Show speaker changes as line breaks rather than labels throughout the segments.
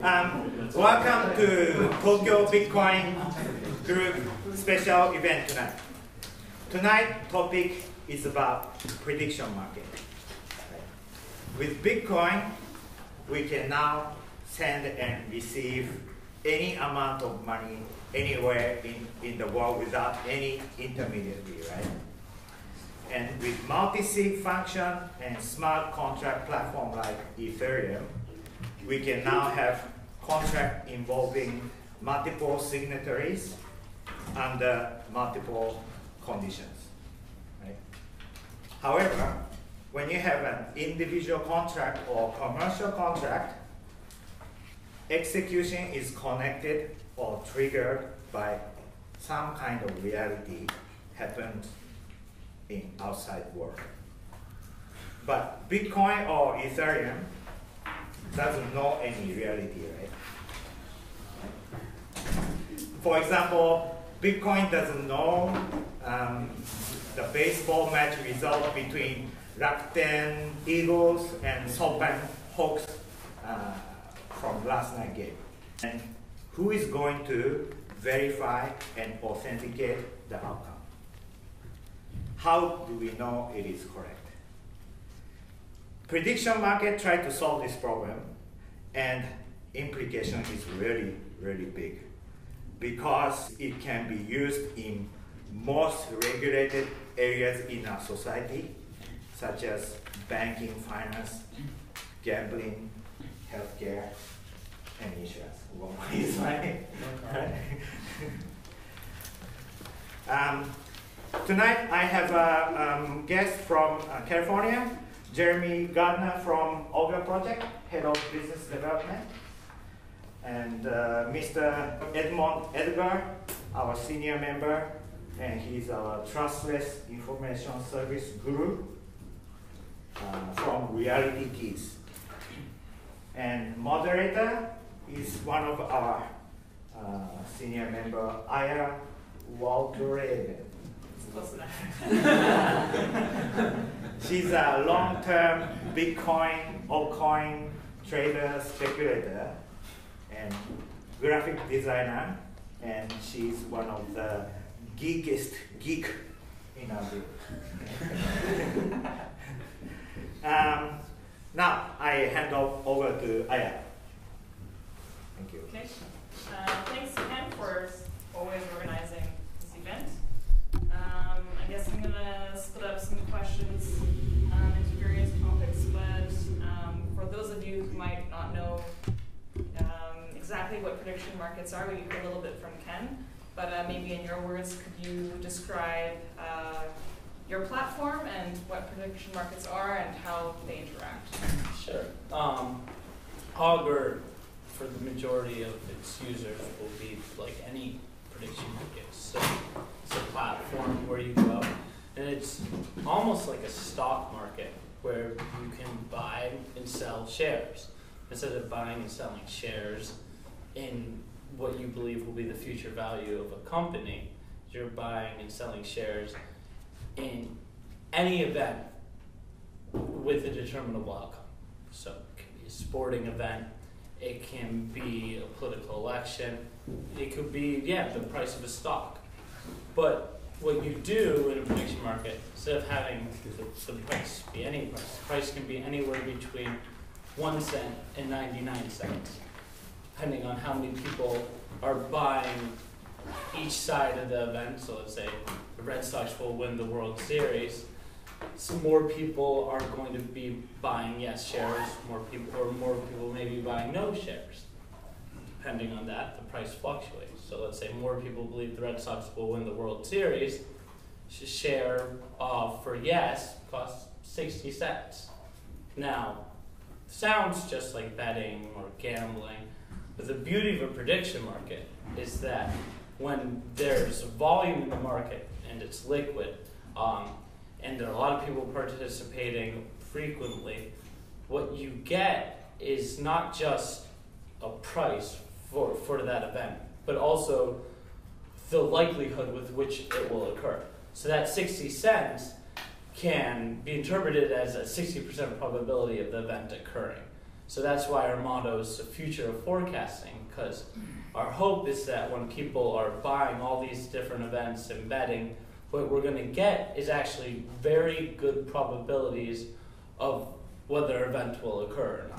Welcome to Tokyo Bitcoin Group special event tonight. Tonight's topic is about prediction market. With Bitcoin, we can now send and receive any amount of money anywhere in the world without any intermediary, right? And with multi-sig function and smart contract platform like Ethereum, we can now have contract involving multiple signatories under multiple conditions, right? However, when you have an individual contract or commercial contract, execution is connected or triggered by some kind of reality happened in outside world. But Bitcoin or Ethereum doesn't know any reality, right? For example, Bitcoin doesn't know the baseball match result between Rakuten Eagles and SoftBank Hawks from last night's game. And who is going to verify and authenticate the outcome? How do we know it is correct? Prediction market tried to solve this problem, and implication is really, really big because it can be used in most regulated areas in our society, such as banking, finance, gambling, healthcare, and insurance. Well, is right. Tonight I have a guest from California, Jeremy Gardner from Augur Project, Head of Business Development, and Mr. Edmund Edgar, our senior member, and he's our trustless information service guru from Reality Keys. And Moderator is one of our senior member, Walraven.
Close enough.
She's a long-term Bitcoin, altcoin trader, speculator, and graphic designer, and she's one of the geekiest geek in our group. Now I hand over to Aya. Thank you.
Okay. Thanks again for always organizing this event. I guess I'm going to split up some questions into various topics, but for those of you who might not know exactly what prediction markets are, we heard a little bit from Ken, but maybe in your words, could you describe your platform and what prediction markets are and how they interact?
Sure. Augur, for the majority of its users, will be like any prediction market. So it's a platform where you go, and it's almost like a stock market where you can buy and sell shares. Instead of buying and selling shares in what you believe will be the future value of a company, you're buying and selling shares in any event with a determinable outcome. So it can be a sporting event, it can be a political election, it could be, the price of a stock. But what you do in a prediction market, instead of having the price be any price, the price can be anywhere between 1 cent and 99 cents, depending on how many people are buying each side of the event. So let's say the Red Sox will win the World Series. So more people are going to be buying shares, more people may be buying no shares. Depending on that, the price fluctuates. So let's say more people believe the Red Sox will win the World Series, a share for yes costs 60 cents. Now, sounds just like betting or gambling, but the beauty of a prediction market is that when there's volume in the market and it's liquid, and there are a lot of people participating frequently, what you get is not just a price for that event, but also the likelihood with which it will occur. So that 60 cents can be interpreted as a 60% probability of the event occurring. So that's why our motto is the future of forecasting, because our hope is that when people are buying all these different events and betting, what we're going to get is actually very good probabilities of whether an event will occur or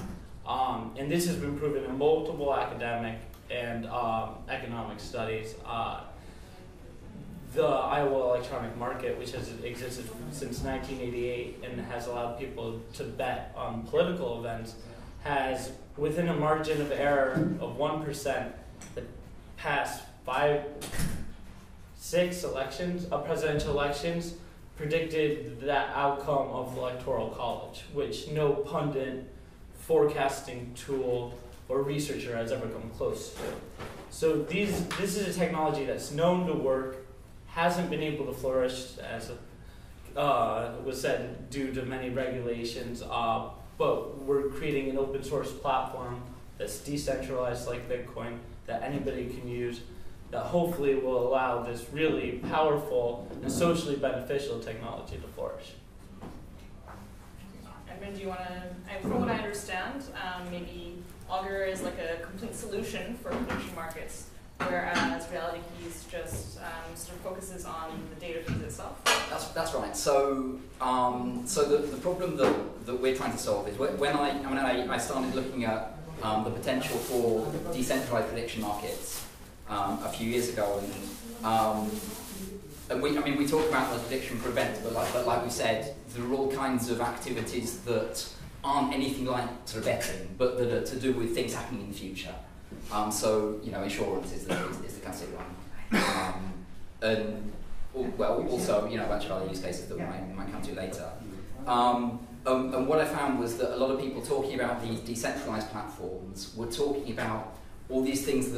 not. And this has been proven in multiple academic and economic studies. The Iowa electronic market, which has existed since 1988 and has allowed people to bet on political events, has, within a margin of error of 1%, the past 6 elections, presidential elections, predicted that outcome of the Electoral College, which no pundit, forecasting tool, or researcher has ever come close to. So this is a technology that's known to work, hasn't been able to flourish, as was said, due to many regulations, but we're creating an open source platform that's decentralized like Bitcoin, that anybody can use, that hopefully will allow this really powerful and socially beneficial technology to flourish.
Edmund, do you want to, from what I understand, maybe Augur is like a complete solution for prediction markets, whereas Reality Keys just sort of focuses on the data feeds itself?
That's right. So, the problem that we're trying to solve is when I started looking at the potential for decentralized prediction markets a few years ago, and we talk about the prediction for events, but like we said, there are all kinds of activities that aren't anything like sort of betting, but that are to do with things happening in the future. So, insurance is the classic one. And, also, a bunch of other use cases that we might come to later. And what I found was that a lot of people talking about these decentralized platforms were talking about all these things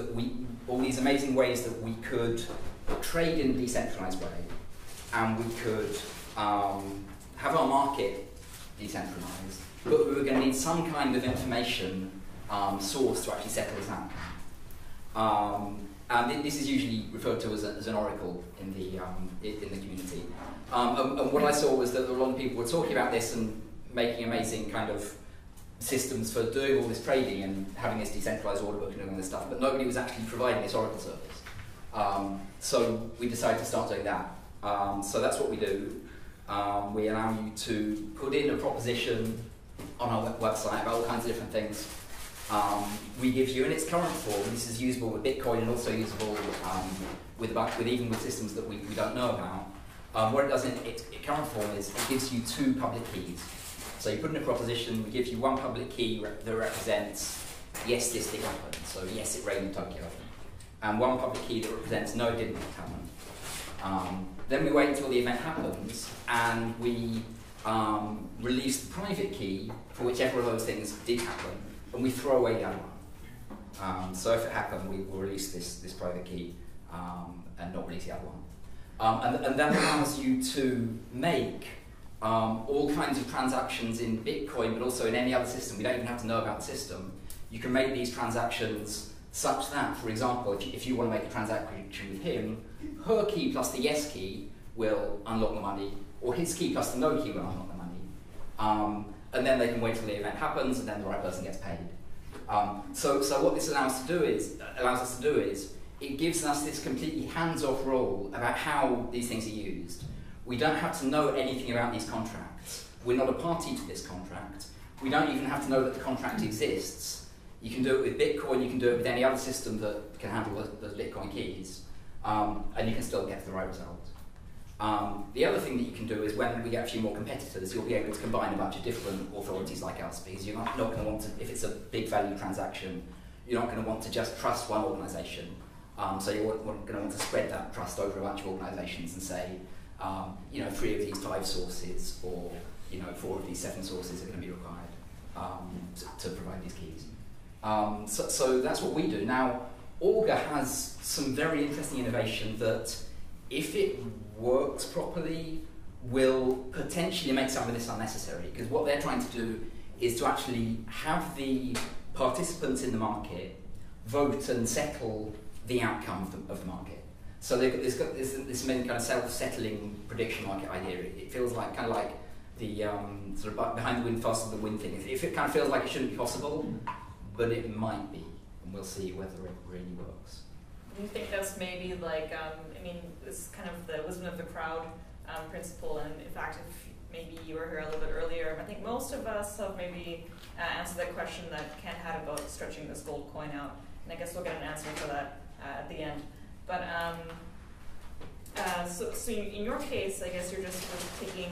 all these amazing ways that we could trade in a decentralized way, and we could have our market decentralized, but we were going to need some kind of information source to actually settle this out. And this is usually referred to as an oracle in the community. And what I saw was that a lot of people were talking about this and making amazing kind of systems for doing all this trading and having this decentralized order book and doing all this stuff, but nobody was actually providing this oracle service. So we decided to start doing that. So that's what we do. We allow you to put in a proposition on our website about all kinds of different things. We give you, in its current form, this is usable with Bitcoin and also usable even with systems that we don't know about. What it does in its current form is it gives you 2 public keys. So you put in a proposition, we give you one public key that represents, yes, this thing happened. So yes, it rained in Tokyo. And one public key that represents, no, it didn't happen. Then we wait until the event happens, and we release the private key for whichever of those things did happen, and we throw away the other one. So if it happened, we will release this private key and not release the other one. And that allows you to make all kinds of transactions in Bitcoin, but also in any other system. We don't even have to know about the system. You can make these transactions such that, for example, if you want to make a transaction with him, her key plus the yes key will unlock the money, or his key plus the no key will unlock the money. And then they can wait till the event happens, and then the right person gets paid. So what this allows us to do is it gives us this completely hands-off role about how these things are used. We don't have to know anything about these contracts. We're not a party to this contract. We don't even have to know that the contract exists. You can do it with Bitcoin, you can do it with any other system that can handle the Bitcoin keys, and you can still get the right result. The other thing that you can do is when we get a few more competitors, you'll be able to combine a bunch of different authorities like us, because you're not going to want to, if it's a big value transaction, you're not going to want to just trust one organisation. So you're going to want to spread that trust over a bunch of organisations and say, 3 of these 5 sources, or 4 of these 7 sources are going to be required to provide these keys. So that's what we do. Now, Augur has some very interesting innovation that, if it works properly, will potentially make some of this unnecessary, because what they're trying to do is to actually have the participants in the market vote and settle the outcome of the market. So there's this main kind of self-settling prediction market idea. It feels like kind of like sort of behind the wind, faster than the wind thing. If it kind of feels like it shouldn't be possible, but it might be, and we'll see whether it really works.
Do you think that's maybe like, I mean, it's kind of the wisdom of the crowd principle, and in fact, if maybe you were here a little bit earlier, I think most of us have maybe answered that question that Ken had about stretching this gold coin out, and I guess we'll get an answer for that at the end. But so in your case, I guess you're just taking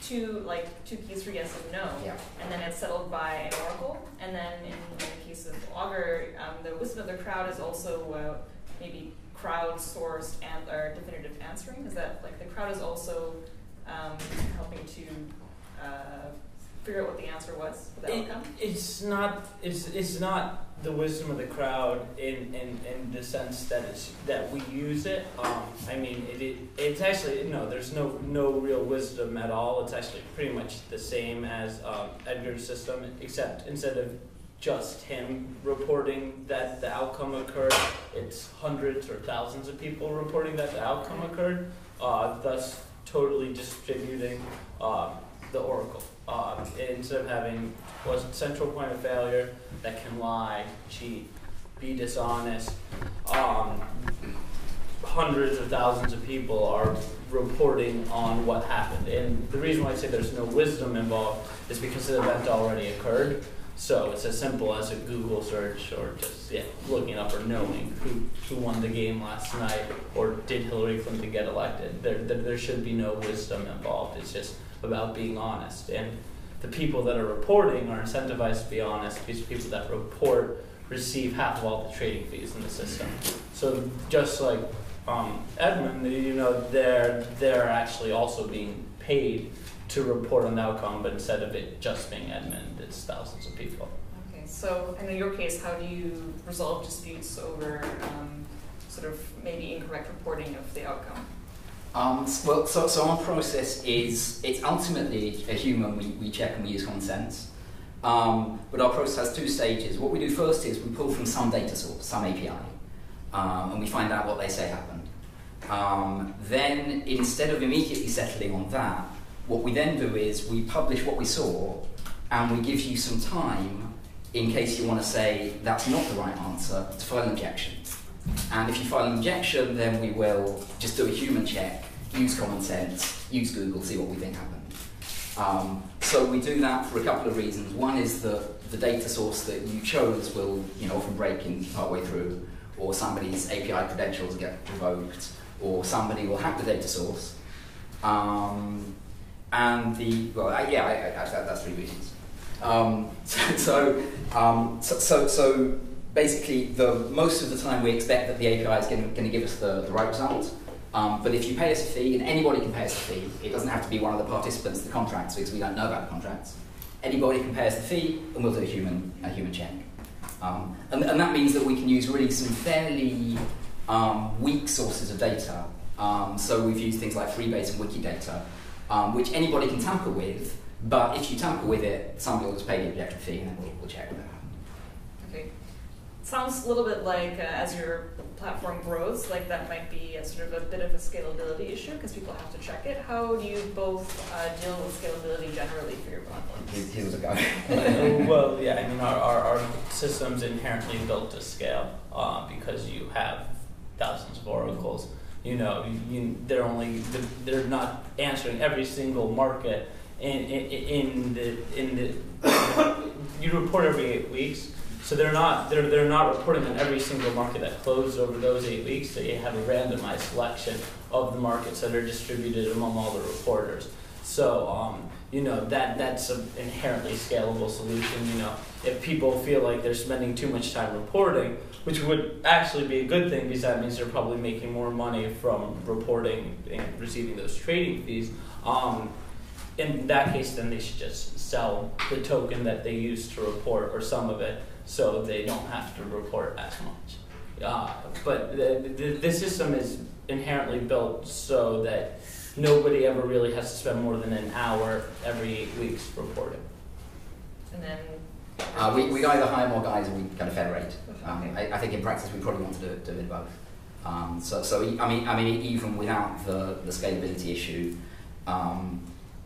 two keys for yes and no,
yeah.
And then it's settled by an oracle. And then in the case of augur, the wisdom of the crowd is also maybe crowd-sourced and or definitive answering. Is that like the crowd is also helping to figure out what the answer was for the outcome?
It's not the wisdom of the crowd in the sense that we use it. I mean, it's actually there's no real wisdom at all. It's actually pretty much the same as Edgar's system, except instead of just him reporting that the outcome occurred, it's hundreds or thousands of people reporting that the outcome occurred, thus totally distributing the oracle. Instead of having a central point of failure that can lie, cheat, be dishonest, hundreds of thousands of people are reporting on what happened. And the reason why I say there's no wisdom involved is because the event already occurred. So it's as simple as a Google search or just looking up or knowing who won the game last night or did Hillary Clinton get elected. There should be no wisdom involved. It's just about being honest. And the people that are reporting are incentivized to be honest because people that report receive half of all the trading fees in the system. So just like Edmund, they're actually also being paid to report on the outcome, but instead of it just being Edmund, it's thousands of people.
Okay, so in your case, how do you resolve disputes over sort of maybe incorrect reporting of the outcome?
So our process it's ultimately a human, we check and we use common sense. But our process has two stages. What we do first is we pull from some data source, some API, and we find out what they say happened. Then instead of immediately settling on that, what we then do is we publish what we saw and we give you some time in case you want to say that's not the right answer to file an objection. And if you file an objection, then we will just do a human check, use common sense, use Google, see what we think happened. So we do that for a couple of reasons. One is that the data source that you chose will often break in partway through, or somebody's API credentials get revoked, or somebody will hack the data source. That's three reasons. So basically, most of the time we expect that the API is going to give us the right result. But if you pay us a fee, and anybody can pay us a fee, it doesn't have to be one of the participants in the contracts because we don't know about the contracts. Anybody can pay us the fee, and we'll do a human check. And that means that we can use really some fairly weak sources of data. So we've used things like Freebase and Wikidata, which anybody can tamper with, but if you tamper with it, somebody will just pay the objection fee and then we'll check with it.
Okay. Sounds a little bit like as your platform grows, like that might be a sort of a bit of a scalability issue because people have to check it. How do you both deal with scalability generally for your platform?
Here's a go.
Well, yeah, I mean, our system's inherently built to scale because you have thousands of oracles. They're not answering every single market in the you report every 8 weeks, so they're not reporting on every single market that closed over those 8 weeks. So you have a randomized selection of the markets that are distributed among all the reporters. So that's an inherently scalable solution. If people feel like they're spending too much time reporting, which would actually be a good thing because that means they're probably making more money from reporting and receiving those trading fees. In that case, then they should just sell the token that they use to report or some of it so they don't have to report as much. But the system is inherently built so that nobody ever really has to spend more than an hour every 8 weeks reporting.
And then
we either hire more guys or we kind of federate. I think in practice we probably want to do it both. I mean, even without the scalability issue,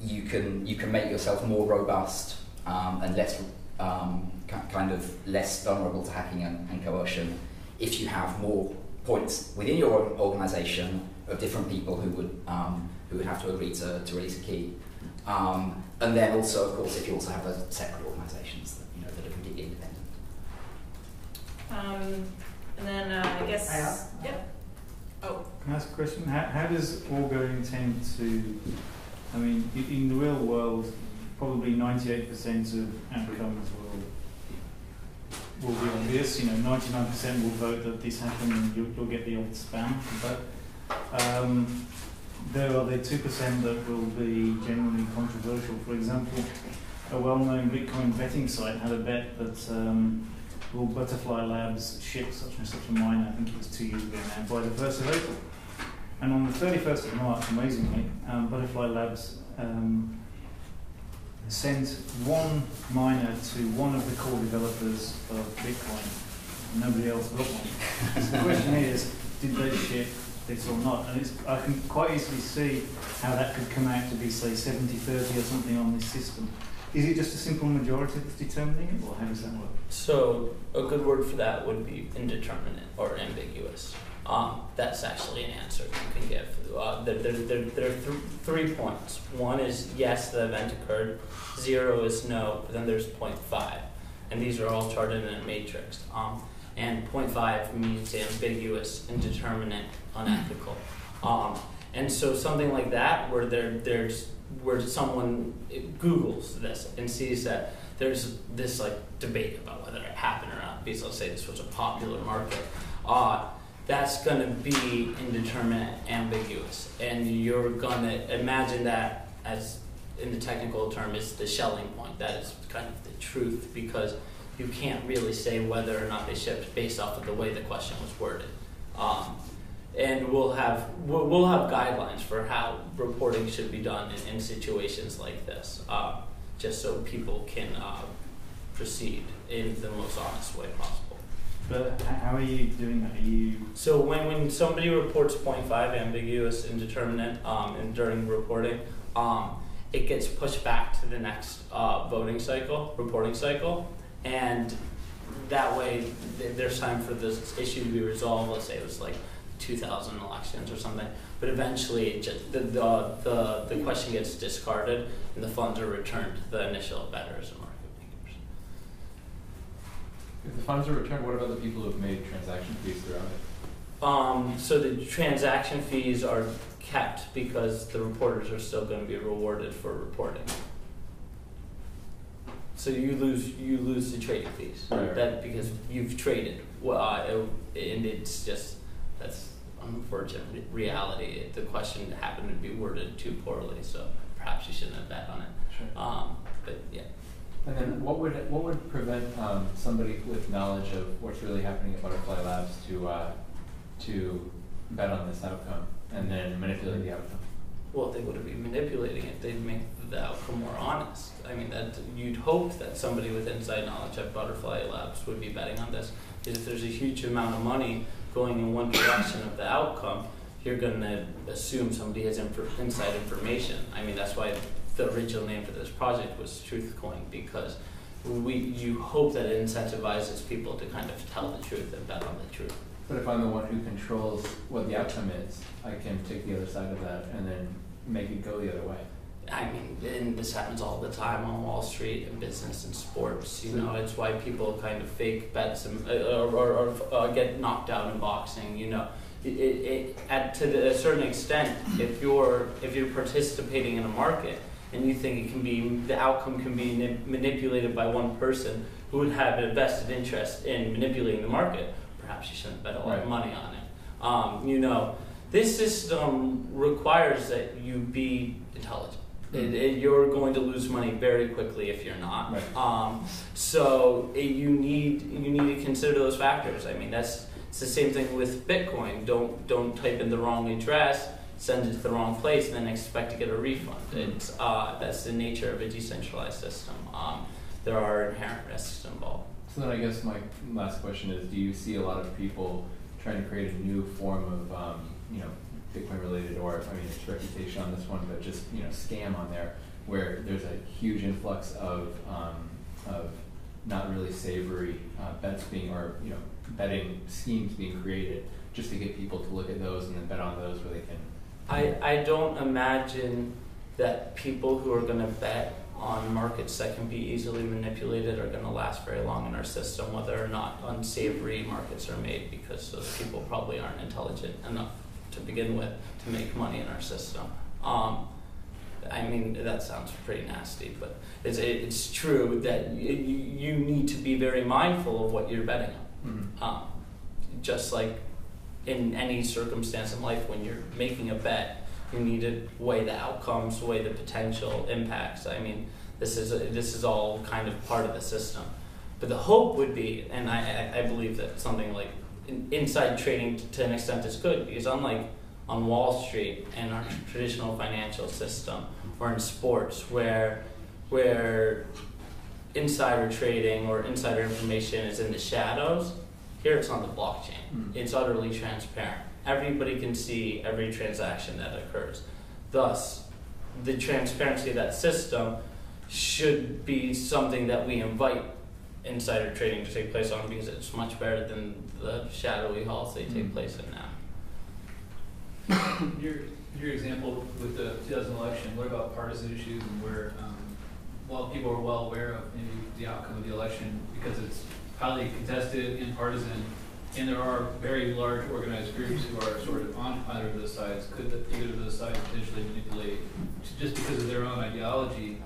you can make yourself more robust and less kind of less vulnerable to hacking and coercion if you have more points within your organisation of different people who would have to agree to release a key. And then also, of course, if you also have those separate organisations that are completely independent.
And then I guess, yep. Oh.
Can I ask a question? How does augur intend to, I mean, in the real world, probably 98% of outcomes will be obvious. 99% will vote that this happened and you'll get the old spam. But there are the 2% that will be genuinely controversial. For example, a well-known Bitcoin betting site had a bet that will Butterfly Labs ship such and such a miner, I think it was 2 years ago now, by the 1st of April. And on the 31st of March, amazingly, Butterfly Labs sent one miner to one of the core developers of Bitcoin. Nobody else got one. So the question is, did they ship this or not? And I can quite easily see how that could come out to be, say, 70-30 or something on this system. Is it just a simple majority that's determining it, or how does that work?
So a good word for that would be indeterminate or ambiguous. That's actually an answer you can give. There are 3 points. One is yes, the event occurred. 0 is no. But then there's 0.5, and these are all charted in a matrix. And 0.5 means ambiguous, indeterminate, unethical. And so something like that, where someone Googles this and sees that there's this debate about whether it happened or not, because let's say this was a popular market, that's going to be indeterminate, ambiguous, and you're going to imagine that as, in the technical term, is the Schelling point. That is kind of the truth, because you can't really say whether or not they shipped based off of the way the question was worded. And we'll have guidelines for how reporting should be done in situations like this, just so people can proceed in the most honest way possible.
But how are you doing that?
So when somebody reports 0.5 ambiguous, indeterminate, and during reporting, it gets pushed back to the next reporting cycle, and that way there's time for this issue to be resolved. Let's say it was 2000 elections or something, but eventually it just, the question gets discarded and the funds are returned to the initial bettors and market makers.
If the funds are returned, what about the people who have made transaction fees throughout it?
So the transaction fees are kept because the reporters are still going to be rewarded for reporting. So you lose the trading fees,
right.
That because you've traded, and it's just that's unfortunate reality. The question happened to be worded too poorly, so perhaps you shouldn't have bet on it.
Sure.
But yeah.
And then what would prevent somebody with knowledge of what's really happening at Butterfly Labs to bet on this outcome and then manipulate the outcome?
Well, they wouldn't be manipulating it. They'd make the outcome more honest. I mean, that you'd hope that somebody with inside knowledge at Butterfly Labs would be betting on this. Because if there's a huge amount of money going in one direction of the outcome, you're going to assume somebody has inside information. I mean, that's why the original name for this project was TruthCoin, because you hope that it incentivizes people to kind of tell the truth and bet on the truth.
But if I'm the one who controls what the outcome is, I can take the other side of that and then make it go the other way.
I mean, and this happens all the time on Wall Street and business and sports. You know, it's why people kind of fake bets and, or get knocked out in boxing. You know, to a certain extent, if you're participating in a market and you think the outcome can be manipulated by one person who would have a vested interest in manipulating the market, perhaps you shouldn't bet a lot of money on it. You know, this system requires that you be intelligent. You're going to lose money very quickly if you're not. Right. So you need to consider those factors. I mean, it's the same thing with Bitcoin. Don't type in the wrong address, send it to the wrong place, and then expect to get a refund. That's the nature of a decentralized system. There are inherent risks involved.
So then I guess my last question is, do you see a lot of people trying to create a new form of Bitcoin related, or I mean, it's reputation on this one, but just scam on there, where there's a huge influx of not really savory bets being, or betting schemes being created, just to get people to look at those and then bet on those where they can.
I don't imagine that people who are going to bet on markets that can be easily manipulated are going to last very long in our system, whether or not unsavory markets are made, because those people probably aren't intelligent enough to begin with to make money in our system. I mean, that sounds pretty nasty, but it's true that you need to be very mindful of what you're betting on.
Mm-hmm.
Just like in any circumstance in life, when you're making a bet, you need to weigh the outcomes, weigh the potential impacts. I mean, this is all kind of part of the system. But the hope would be, and I believe that something like inside trading to an extent is good, because unlike on Wall Street and our traditional financial system, or in sports where insider trading or insider information is in the shadows, here it's on the blockchain. It's utterly transparent. Everybody can see every transaction that occurs. Thus, the transparency of that system should be something that we invite insider trading to take place on, because it's much better than the shadowy halls they take place in now.
Your example with the 2000 election, what about partisan issues, and where, while people are well aware of maybe the outcome of the election, because it's highly contested and partisan, and there are very large organized groups who are sort of on either of those sides, could either of those sides potentially manipulate, just because of their own ideology,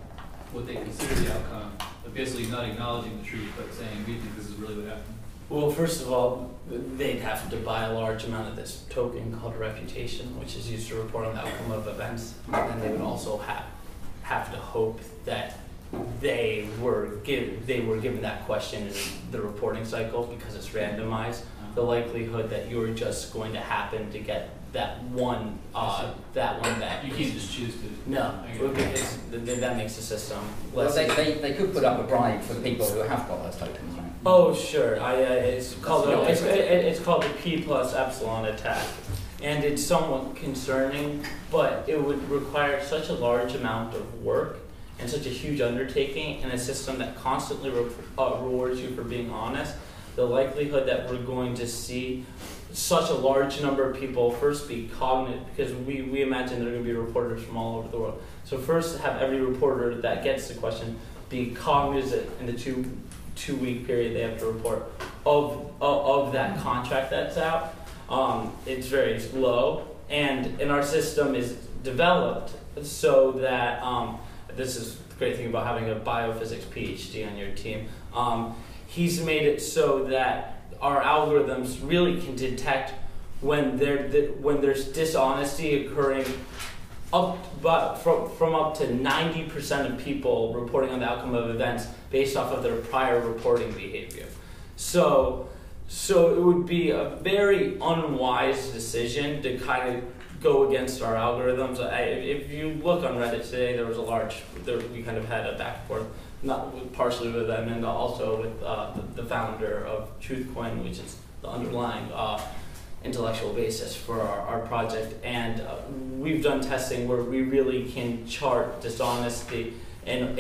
what they consider the outcome, but basically not acknowledging the truth, but saying, we think this is really what happened?
Well, first of all, they'd have to buy a large amount of this token called reputation, which is used to report on the outcome of events. And they would also have to hope that they were given that question in the reporting cycle, because it's randomized. The likelihood that you're just going to happen to get that one bet.
You can't just choose to.
No, because that makes the system less.
Well, they could put up a bribe for the people who have got those tokens, right?
Oh, sure. It's called the P plus epsilon attack, and it's somewhat concerning. But it would require such a large amount of work and such a huge undertaking in a system that constantly rewards you for being honest. The likelihood that we're going to see such a large number of people first be cognizant, because we imagine there are going to be reporters from all over the world. So first, have every reporter that gets the question be cognizant in the two-week period they have to report of that contract that's out. It's very low, and our system is developed so that this is the great thing about having a biophysics PhD on your team. He's made it so that our algorithms really can detect when there's dishonesty occurring from up to 90% of people reporting on the outcome of events based off of their prior reporting behavior. So it would be a very unwise decision to kind of go against our algorithms. If you look on Reddit today, we kind of had a back and forth, not partially with them, and also with the founder of TruthCoin, which is the underlying intellectual basis for our project. And we've done testing where we really can chart dishonesty and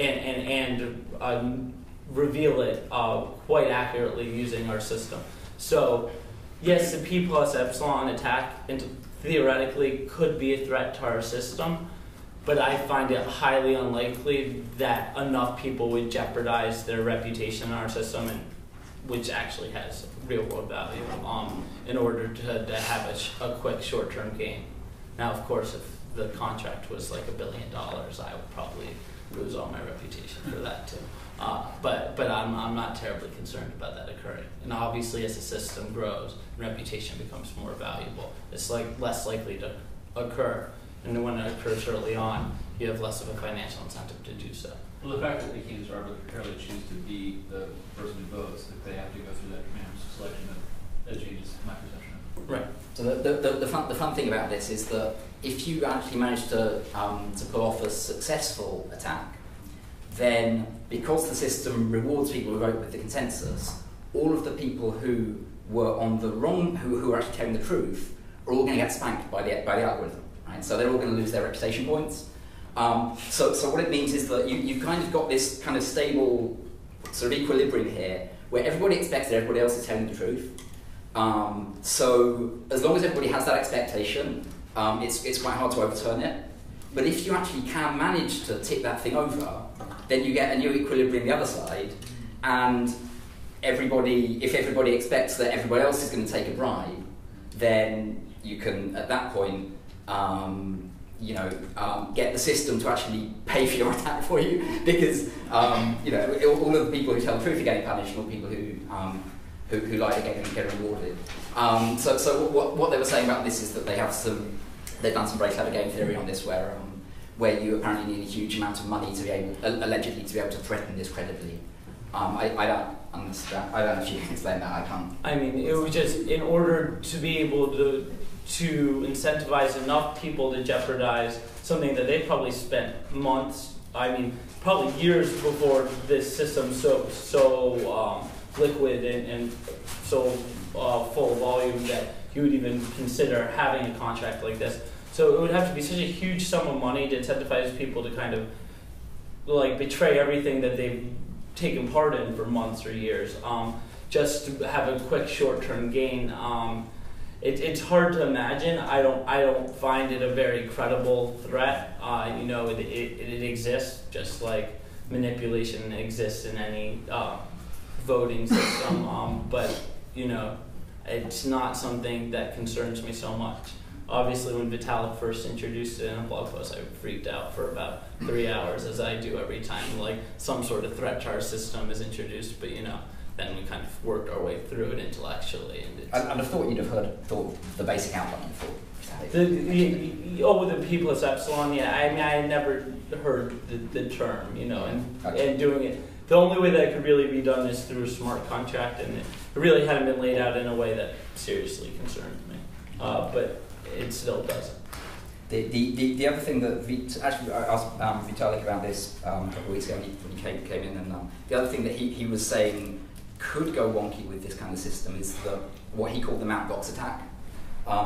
reveal it quite accurately using our system. So yes, the P plus epsilon attack theoretically could be a threat to our system, but I find it highly unlikely that enough people would jeopardize their reputation in our system, and which actually has real world value, in order to have a quick short-term gain. Now, of course, if the contract was like $1 billion, I would probably lose all my reputation for that too. But I'm not terribly concerned about that occurring. And obviously, as the system grows, reputation becomes more valuable. It's less likely to occur. And when it occurs early on, you have less of a financial incentive to do so.
Well, the fact that they can't just arbitrarily choose to be the person who votes, if they have to go through that random selection, that changes my perception of it.
Right.
So the fun thing about this is that if you actually manage to pull off a successful attack, then because the system rewards people who vote with the consensus, all of the people who were on the wrong, who were actually telling the truth, are all going to get spanked by the algorithm, right? So they're all going to lose their reputation points. So what it means is that you've kind of got this kind of stable sort of equilibrium here, where everybody expects that everybody else is telling the truth. So as long as everybody has that expectation, it's quite hard to overturn it. But if you actually can manage to tip that thing over, then you get a new equilibrium the other side, and if everybody expects that everybody else is going to take a bribe, then you can, at that point, get the system to actually pay for your attack for you, because all of the people who tell the truth are getting punished, and all the people who lie are getting rewarded. So what they were saying about this is that they've done some very clever game theory on this, where you apparently need a huge amount of money to be allegedly to be able to threaten this credibly. I don't understand. I don't know if you can explain that. I can't.
I mean, it was just in order to be able to incentivize enough people to jeopardize something that they probably spent months, probably years before this system so liquid and so full of volume that you would even consider having a contract like this. So it would have to be such a huge sum of money to incentivize people to kind of betray everything that they've taken part in for months or years, just to have a quick short-term gain. It's hard to imagine. I don't find it a very credible threat. It exists, just like manipulation exists in any voting system. But it's not something that concerns me so much. Obviously, when Vitalik first introduced it in a blog post, I freaked out for about 3 hours, as I do every time some sort of threat charge system is introduced. But then we kind of worked our way through it intellectually. And
I thought you'd have thought the basic outline before.
With the P plus epsilon, yeah. I had never heard the term, and doing it. The only way that it could really be done is through a smart contract, and it really hadn't been laid out in a way that seriously concerned me. But it still doesn't.
The other thing that I asked Vitalik about this a couple of weeks ago when he came in, and the other thing that he was saying could go wonky with this kind of system is what he called the Mount Gox attack.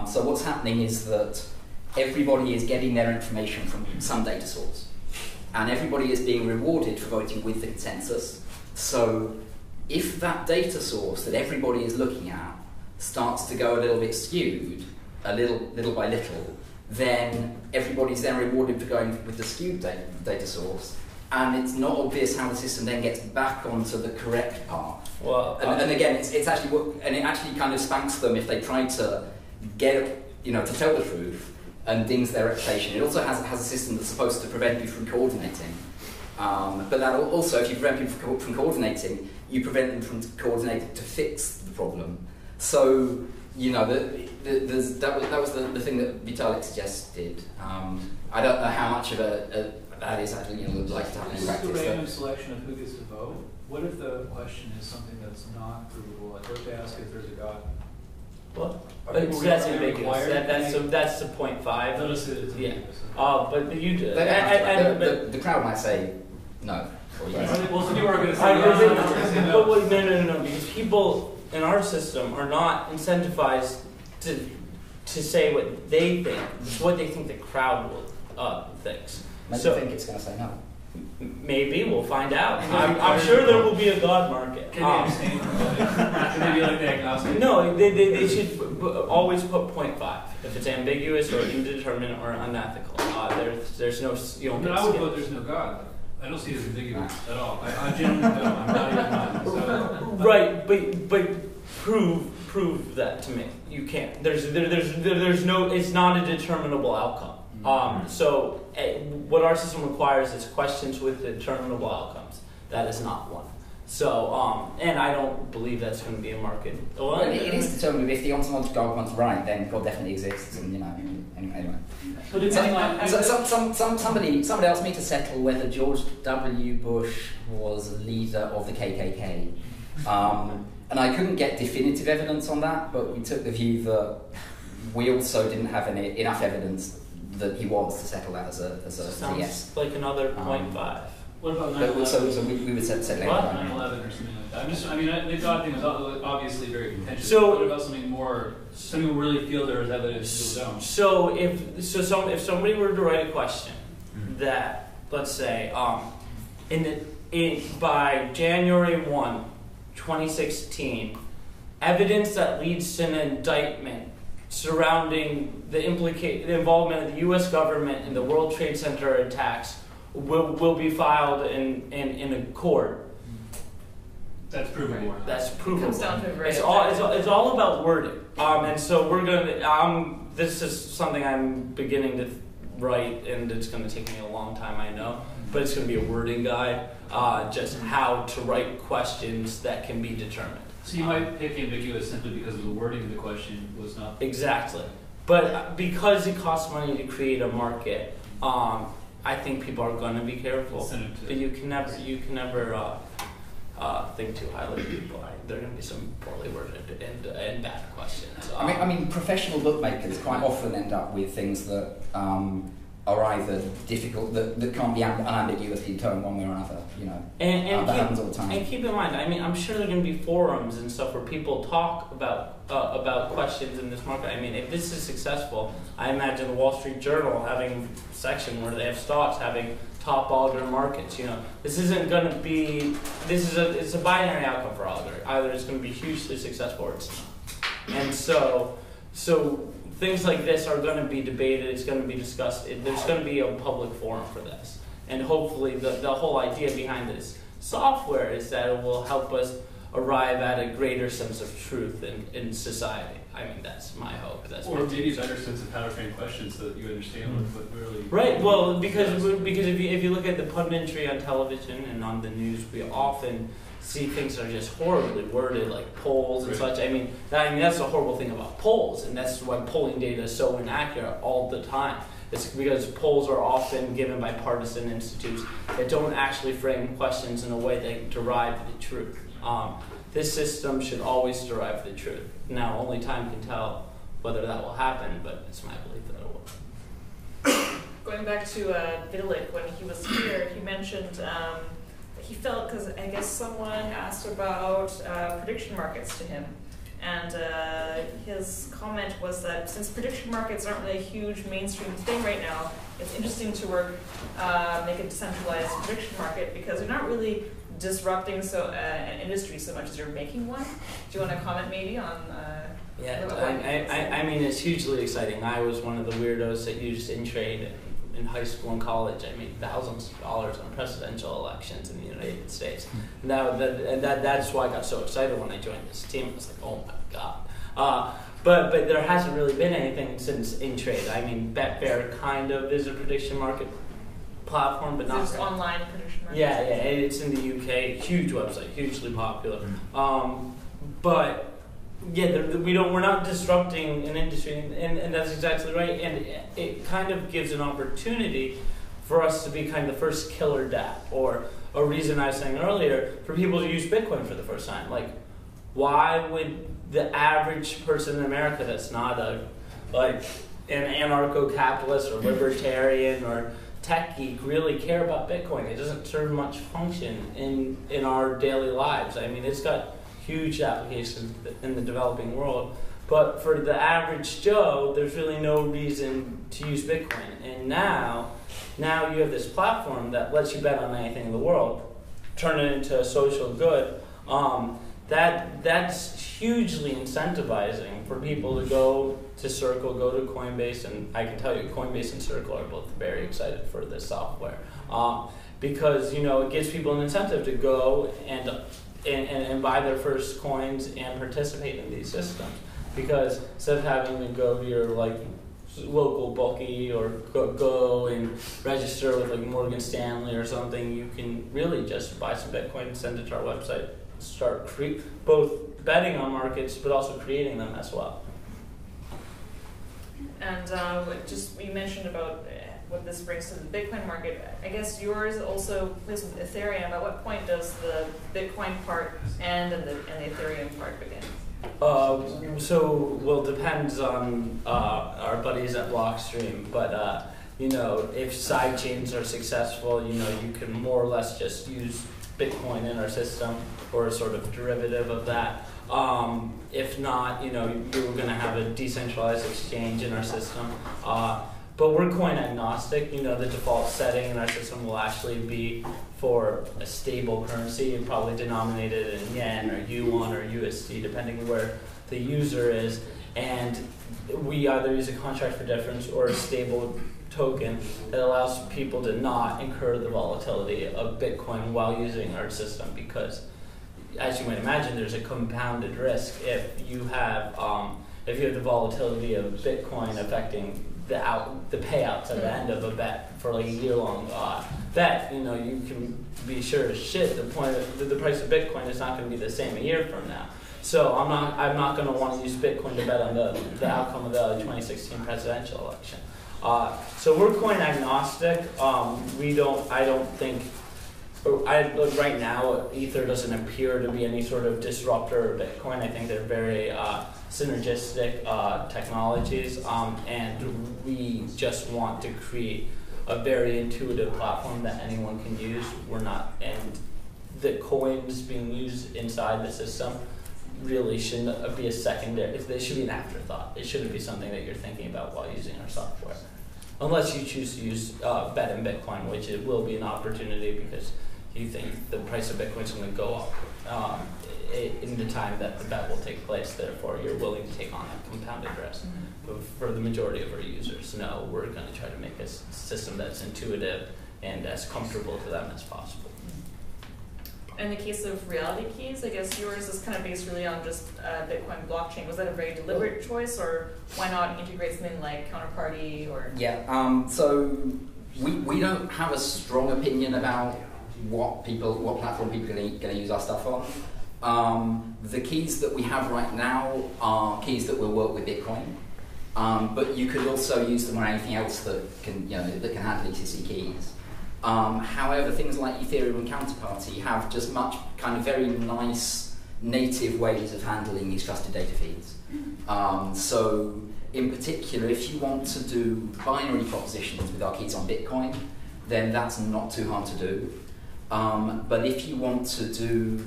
So what's happening is that everybody is getting their information from some data source, and everybody is being rewarded for voting with the consensus. So if that data source that everybody is looking at starts to go a little bit skewed, little by little, then everybody's then rewarded for going with the skewed data source, and it's not obvious how the system then gets back onto the correct path. Well, and again, it's actually and it actually kind of spanks them if they try to get to tell the truth and dings their reputation. It also has a system that's supposed to prevent you from coordinating, but that also, if you prevent people from coordinating, you prevent them from coordinating to fix the problem. So that was the thing that Vitalik suggested. I don't know how much of that is actually like to happen in practice.
This is a random selection of who gets to vote. What if the question is something that's not provable? Like, what if they ask if there's a God?
Well, that's ambiguous. That's the 0.5.
Notice that it's ambiguous.
But you do.
The crowd might say no. Or yes.
Well, some people are going to say yes.
No, because people in our system are not incentivized to say what they think. It's what they think the crowd will thinks.
Maybe they think it's going to say no.
Maybe we'll find out. I'm sure there will be a God market.
Can they abstain from voting? Can they be like the agnostic?
No, they should always put 0.5 if it's ambiguous or indeterminate or unethical. There's no
I would vote there's no God. I don't see it as ambiguous at all. I genuinely don't. I'm not even mad.
Right, but prove that to me. You can't. There's no. It's not a determinable outcome. So what our system requires is questions with determinable outcomes. That is not one. So and I don't believe that's going to be a market.
Well, it is determined. If the ontological God one's right, then God definitely exists, and anyway. Somebody asked me to settle whether George W. Bush was leader of the KKK, and I couldn't get definitive evidence on that. But we took the view that we also didn't have enough evidence that he was to settle that as a
sounds
yes.
Like another 0.5.
What about
But
9/11?
so we would say later.
What?
Right?
9/11 or something like that. I mean, the God thing was obviously very contentious.
So-
what about something more? Some people really feel there is evidence, people don't.
So if somebody were to write a question that, let's say, by January 1, 2016, evidence that leads to an indictment surrounding the involvement of the U.S. government in the World Trade Center attacks will be filed in a court.
That's provable.
That's provable.
Comes down to a very
It's all about wording. And so we're gonna. This is something I'm beginning to write, and it's going to take me a long time, I know. But it's going to be a wording guide, just how to write questions that can be determined.
So you might pick ambiguous simply because of the wording of the question was not.
Exactly. But because it costs money to create a market, I think people are going to be careful. But you can never think too highly of people. There are going to be some poorly worded and bad questions.
I mean, professional bookmakers quite often end up with things that are either difficult, that can't be unambiguously determined one way or another. You know, that happens all the time.
And keep in mind, I mean, I'm sure there are going to be forums and stuff where people talk about questions in this market. I mean, if this is successful, I imagine the Wall Street Journal having a section where they have stocks having top augur markets. You know, this isn't going to be. It's a binary outcome for augur. Either it's going to be hugely successful or it's not. And so things like this are going to be debated. It's going to be discussed. There's going to be a public forum for this. And hopefully, the whole idea behind this software is that it will help us arrive at a greater sense of truth in society. I mean, that's my hope.
Or maybe a better sense of how to frame questions so that you understand what really.
Right. Well, because if you look at the punditry on television and on the news, we often see things that are just horribly worded, like polls and such. I mean, that's the horrible thing about polls, and that's why polling data is so inaccurate all the time. It's because polls are often given by partisan institutes that don't actually frame questions in a way that derive the truth. This system should always derive the truth. Now, only time can tell whether that will happen, but it's my belief that it will.
Going back to Vitalik, when he was here, he mentioned he felt, because I guess someone asked about prediction markets to him, and his comment was that since prediction markets aren't really a huge mainstream thing right now, it's interesting to make a decentralized prediction market because you're not really disrupting an industry so much as you're making one. Do you want to comment maybe on?
I mean, it's hugely exciting. I was one of the weirdos that used InTrade in high school and college. I made thousands of dollars on presidential elections in the United States. That's why I got so excited when I joined this team. I was like, oh my god. But there hasn't really been anything since InTrade. I mean, Betfair kind of is a prediction market platform, but not
just online prediction market.
Yeah, it's in the UK. Huge website, hugely popular. But yeah, we're not disrupting an industry, and that's exactly right. And it kind of gives an opportunity for us to be kind of the first killer DApp, or a reason I was saying earlier, for people to use Bitcoin for the first time. Like, why would the average person in America that's not an anarcho-capitalist or libertarian or tech geek really care about Bitcoin? It doesn't serve much function in our daily lives. I mean, it's got huge applications in the developing world, but for the average Joe, there's really no reason to use Bitcoin. And now you have this platform that lets you bet on anything in the world, turn it into a social good. That's hugely incentivizing for people to go to Circle, go to Coinbase, and I can tell you Coinbase and Circle are both very excited for this software because it gives people an incentive to go and buy their first coins and participate in these systems, because instead of having to go to your local bookie or go and register with Morgan Stanley or something, you can really just buy some Bitcoin, send it to our website, start both betting on markets but also creating them as well. And
you mentioned about what this brings to the Bitcoin market. I guess yours also plays with Ethereum. At what point does the Bitcoin part end and the Ethereum part begin?
It depends on our buddies at Blockstream, but if side chains are successful, you can more or less just use Bitcoin in our system or a sort of derivative of that. If not, you're going to have a decentralized exchange in our system. But we're coin agnostic. The default setting in our system will actually be for a stable currency, probably denominated in yen or yuan or USD, depending where the user is. And we either use a contract for difference or a stable token that allows people to not incur the volatility of Bitcoin while using our system, because, as you might imagine, there's a compounded risk if you have the volatility of Bitcoin affecting the payouts at the end of a bet for like a year-long bet. You can be sure as shit the price of Bitcoin is not going to be the same a year from now. So I'm not going to want to use Bitcoin to bet on the outcome of the 2016 presidential election. So we're coin agnostic. Right now, Ether doesn't appear to be any sort of disruptor of Bitcoin. I think they're very synergistic technologies, and we just want to create a very intuitive platform that anyone can use. And the coins being used inside the system really shouldn't be a secondary. They should be an afterthought. It shouldn't be something that you're thinking about while using our software, unless you choose to use bet in Bitcoin, which it will be an opportunity because you think the price of Bitcoin is going to go up in the time that the bet will take place. Therefore, you're willing to take on that compounded risk. But for the majority of our users, no, we're going to try to make a system that's intuitive and as comfortable to them as possible.
In the case of reality keys, I guess yours is kind of based really on just Bitcoin blockchain. Was that a very deliberate choice, or why not integrate something like Counterparty or?
Yeah. So we don't have a strong opinion about what platform people are going to use our stuff on. The keys that we have right now are keys that will work with Bitcoin, but you could also use them on anything else that can handle ECC keys. However, things like Ethereum and Counterparty have just much kind of very nice native ways of handling these trusted data feeds. So in particular, if you want to do binary propositions with our keys on Bitcoin, then that's not too hard to do. But if you want to do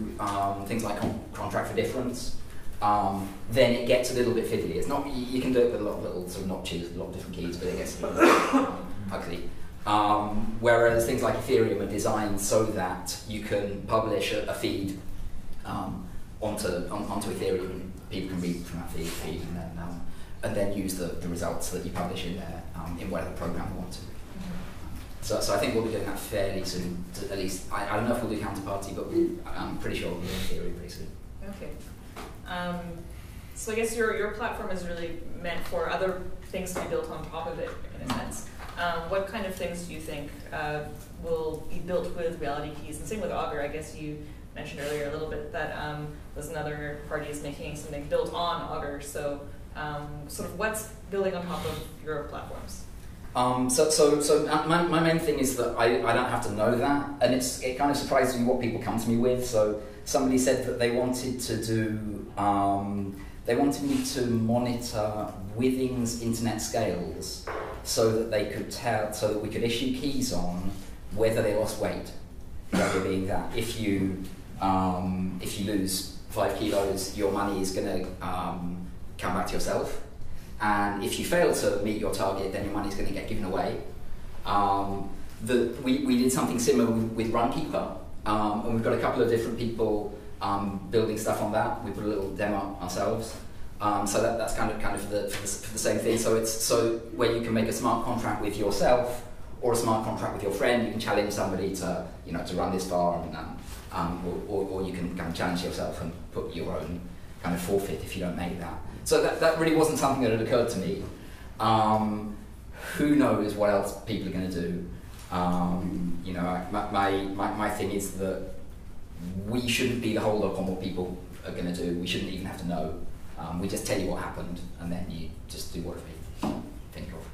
things like contract for difference, then it gets a little bit fiddly. It's not, you can do it with a lot of little sort of notches, a lot of different keys, but it gets a little bit ugly. Whereas things like Ethereum are designed so that you can publish a feed onto Ethereum, and people can read from that feed and then use the results that you publish in there in whatever program you want to. So I think we'll be doing that fairly soon. At least I don't know if we'll do Counterparty, but I'm pretty sure we'll do Ethereum pretty soon.
Okay. So I guess your platform is really meant for other things to be built on top of it, in a sense. What kind of things do you think will be built with reality keys? And same with Augur. I guess you mentioned earlier a little bit that there's another party is making something built on Augur. So sort of what's building on top of your platforms?
So my main thing is that I don't have to know that, and it kind of surprises me what people come to me with. So somebody said that they wanted to do they wanted me to monitor Withings internet scales so that we could issue keys on whether they lost weight. The idea being that if you lose 5 kilos, your money is going to come back to yourself. And if you fail to meet your target, then your money's going to get given away. We did something similar with Runkeeper, and we've got a couple of different people building stuff on that. We put a little demo ourselves. So that's kind of for the same thing. So it's where you can make a smart contract with yourself or a smart contract with your friend. You can challenge somebody to run this farm, or you can kind of challenge yourself and put your own kind of forfeit if you don't make that. So that really wasn't something that had occurred to me. Who knows what else people are going to do? My thing is that we shouldn't be the hold up on what people are going to do. We shouldn't even have to know. We just tell you what happened, and then you just do whatever you think of.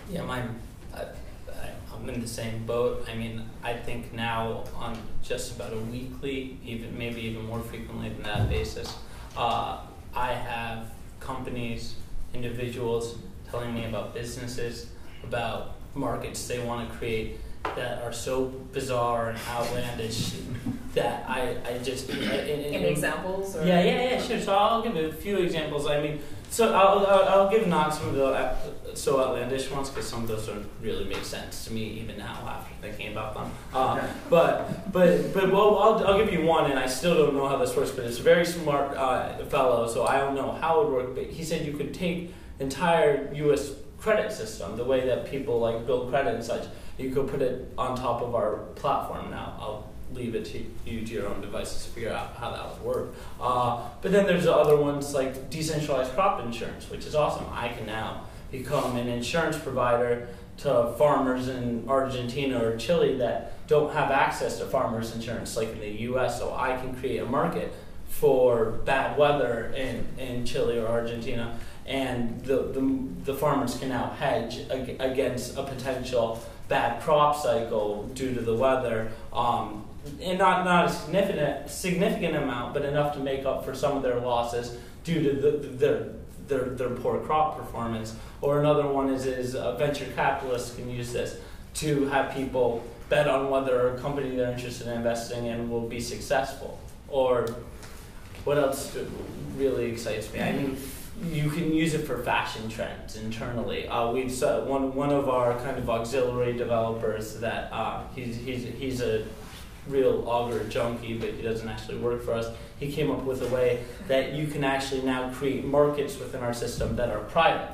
Yeah, I'm in the same boat. I mean, I think now on just about a weekly, maybe even more frequently than that basis, I have companies, individuals telling me about businesses, about markets they want to create that are so bizarre and outlandish that I just...
Any examples? Or?
Yeah, sure. So I'll give a few examples. I mean, so I'll give not some of the so outlandish ones, because some of those don't really make sense to me even now after thinking about them. But well, I'll give you one, and I still don't know how this works, but it's a very smart fellow, so I don't know how it would work, but he said you could take entire U.S. credit system, the way that people like build credit and such, you could put it on top of our platform now. I'll leave it to you, to your own devices, to figure out how that would work. But then there's other ones like decentralized crop insurance, which is awesome. I can now become an insurance provider to farmers in Argentina or Chile that don't have access to farmers insurance like in the US, so I can create a market for bad weather in Chile or Argentina, and the farmers can now hedge against a potential bad crop cycle due to the weather, and not a significant amount, but enough to make up for some of their losses due to their poor crop performance. Or another one is venture capitalists can use this to have people bet on whether a company they're interested in investing in will be successful. Or what else really excites me? I mean, you can use it for fashion trends internally. We've one of our kind of auxiliary developers that he's a real augur junkie, but he doesn't actually work for us. He came up with a way that you can actually now create markets within our system that are private.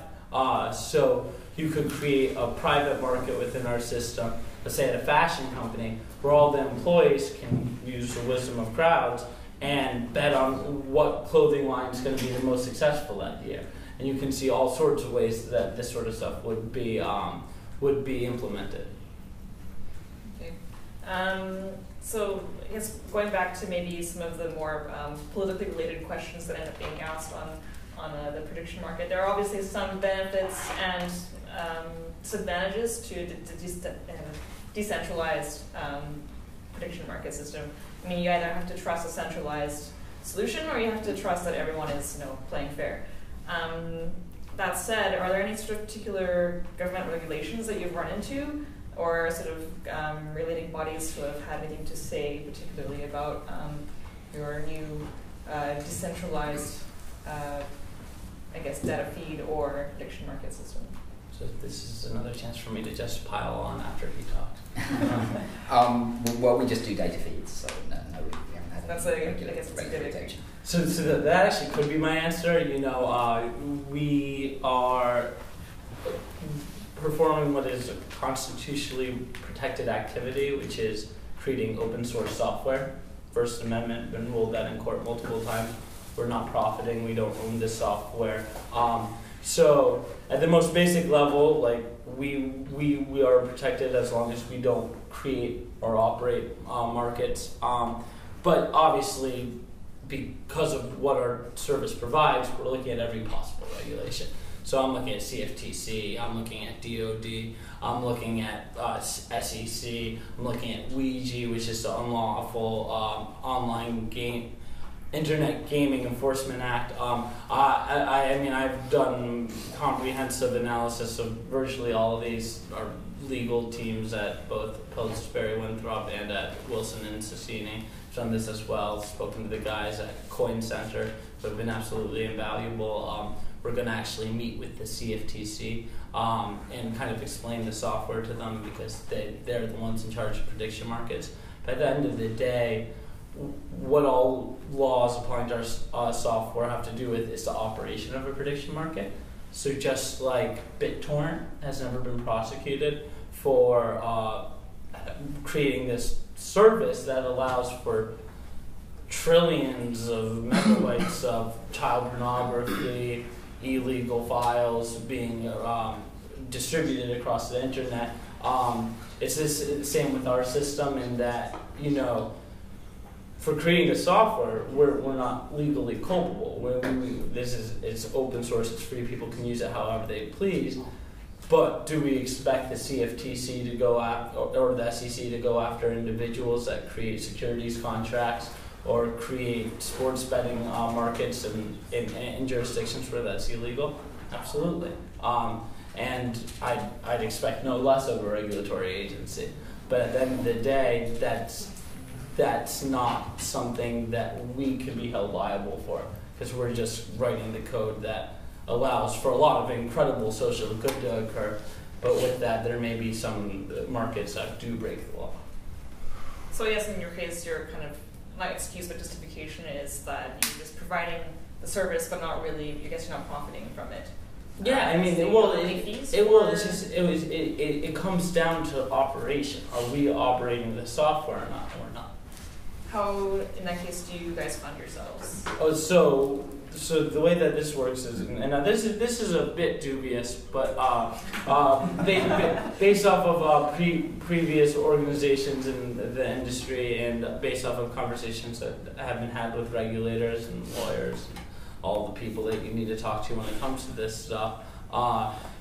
So you could create a private market within our system, let's say at a fashion company, where all the employees can use the wisdom of crowds and bet on what clothing line is going to be the most successful that year. And you can see all sorts of ways that this sort of stuff would be implemented.
Okay. So I guess going back to maybe some of the more politically related questions that end up being asked on the prediction market, there are obviously some benefits and disadvantages to the decentralized prediction market system. I mean, you either have to trust a centralized solution, or you have to trust that everyone is, playing fair. That said, are there any sort of particular government regulations that you've run into, or sort of relating bodies who have had anything to say, particularly about your new decentralized, data feed or prediction market system?
So this is another chance for me to just pile on after he talks.
Well, we just do data feeds, so no, we haven't had
That's
regulation.
So that actually could be my answer. We are performing what is a constitutionally protected activity, which is creating open source software. First Amendment, been ruled that in court multiple times. We're not profiting, we don't own this software. So at the most basic level, like we are protected as long as we don't create or operate markets. But obviously, because of what our service provides, we're looking at every possible regulation. So I'm looking at CFTC, I'm looking at DOD, I'm looking at SEC, I'm looking at Ouija, which is the unlawful online Internet Gaming Enforcement Act. I've done comprehensive analysis of virtually all of these. Our legal teams at both Pillsbury Winthrop and at Wilson and Cicini have done this as well. Spoken to the guys at Coin Center who have been absolutely invaluable. We're going to actually meet with the CFTC and kind of explain the software to them, because they're the ones in charge of prediction markets. But at the end of the day, what all laws applying to our software have to do with is the operation of a prediction market. So just like BitTorrent has never been prosecuted for creating this service that allows for trillions of megabytes of child pornography, illegal files being distributed across the internet. It's the same with our system, in that, for creating the software, we're not legally culpable. It's open source, it's free, people can use it however they please. But do we expect the CFTC to go after, or the SEC to go after individuals that create securities contracts or create sports betting markets in jurisdictions where that's illegal? Absolutely. And I'd expect no less of a regulatory agency. But at the end of the day, that's not something that we can be held liable for, because we're just writing the code that allows for a lot of incredible social good to occur. But with that, there may be some markets that do break the law.
So I guess in your case, your kind of, not excuse, but justification is that you're just providing the service, but not really, I guess you're not profiting from it.
Yeah, I mean, it comes down to operation. Are we operating the software or not?
How, in that case, do you guys fund yourselves?
Oh, so the way that this works is, and now this is a bit dubious, but based off of previous organizations in the industry and based off of conversations that have been had with regulators and lawyers, and all the people that you need to talk to when it comes to this stuff,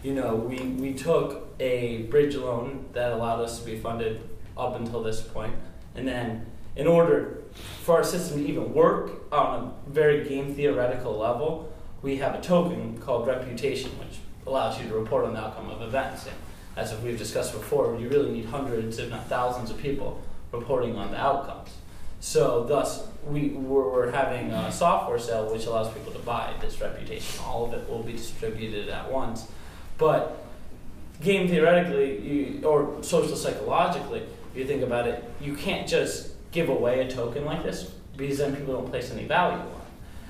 we took a bridge loan that allowed us to be funded up until this point, and then in order for our system to even work on a very game theoretical level, we have a token called reputation, which allows you to report on the outcome of events. And as we've discussed before, you really need hundreds, if not thousands, of people reporting on the outcomes. So thus, we're having a software sale which allows people to buy this reputation. All of it will be distributed at once. But game theoretically, or social psychologically, if you think about it, you can't just give away a token like this, because then people don't place any value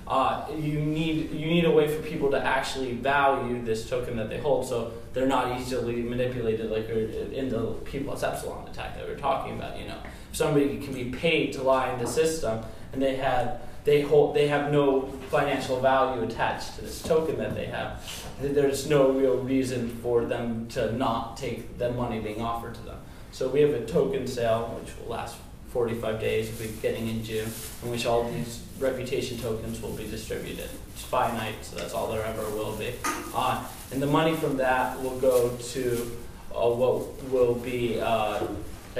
on it. You need a way for people to actually value this token that they hold, so they're not easily manipulated like in the P+ Epsilon attack that we were talking about. If somebody can be paid to lie in the system and they have no financial value attached to this token that they have, there's no real reason for them to not take the money being offered to them. So we have a token sale which will last 45 days, beginning in June, in which all these reputation tokens will be distributed. It's finite, so that's all there ever will be. And the money from that will go to what will be a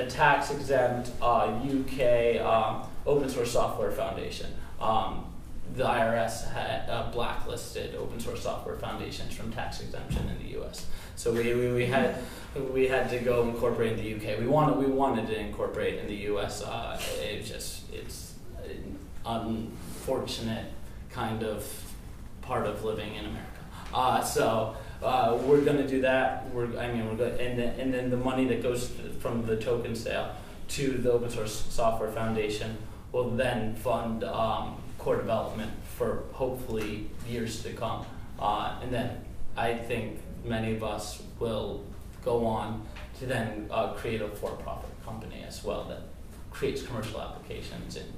tax-exempt UK open source software foundation. The IRS had blacklisted open source software foundations from tax exemption in the U.S. So we had to go incorporate in the UK. We wanted to incorporate in the US. It's an unfortunate kind of part of living in America. So we're going to do that. And then the money that goes from the token sale to the open source software foundation will then fund core development for hopefully years to come. And then I think many of us will go on to then create a for-profit company as well that creates commercial applications and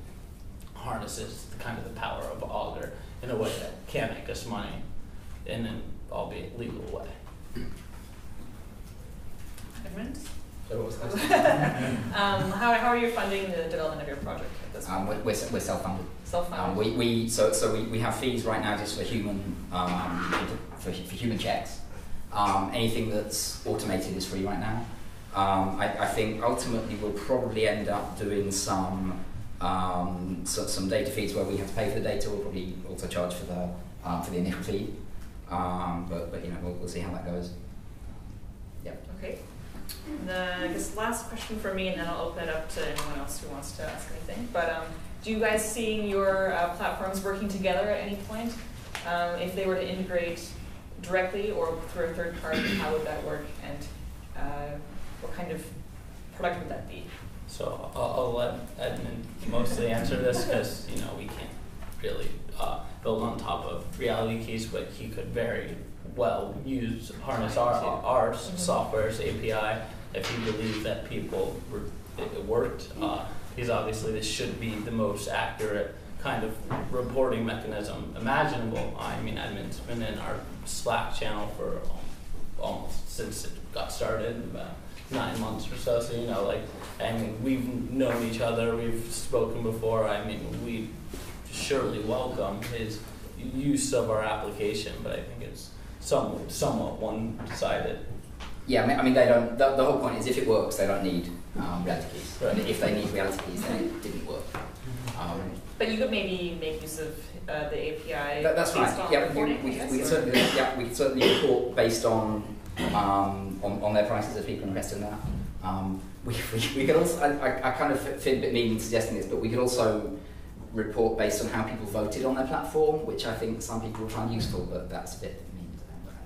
harnesses the power of augur in a way that can make us money in an albeit legal way.
Edmund?
So what was that?
How are you funding the development of your project at this point?
We're self-funded.
Self-funded.
We have fees right now just for human human checks. Anything that's automated is free right now. I think ultimately we'll probably end up doing some data feeds where we have to pay for the data. We'll probably also charge for the initial feed. But we'll see how that goes. Yep.
Okay. I guess last question for me, and then I'll open it up to anyone else who wants to ask anything. But do you guys see your platforms working together at any point? If they were to integrate directly or through a third party, how would that work, and what kind of product would that be?
So I'll let Edmund mostly answer this because we can't really build on top of reality keys, but he could very well harness our software's API if he believed that it worked. Because obviously this should be the most accurate kind of reporting mechanism imaginable. Edmund's been in our Slack channel for almost since it got started, about 9 months or so. So we've known each other, we've spoken before. We surely welcome his use of our application, but I think it's somewhat one-sided.
Yeah, they don't. The whole point is if it works, they don't need reality keys. And if they need reality keys, then it didn't work.
But you could maybe make use of the API.
That's
based
right.
on
Yeah,
reporting,
we can certainly report based on their prices if people invest in that. We could also, I kind of feel a bit mean in suggesting this, but we could also report based on how people voted on their platform, which I think some people will find useful, but that's a bit mean.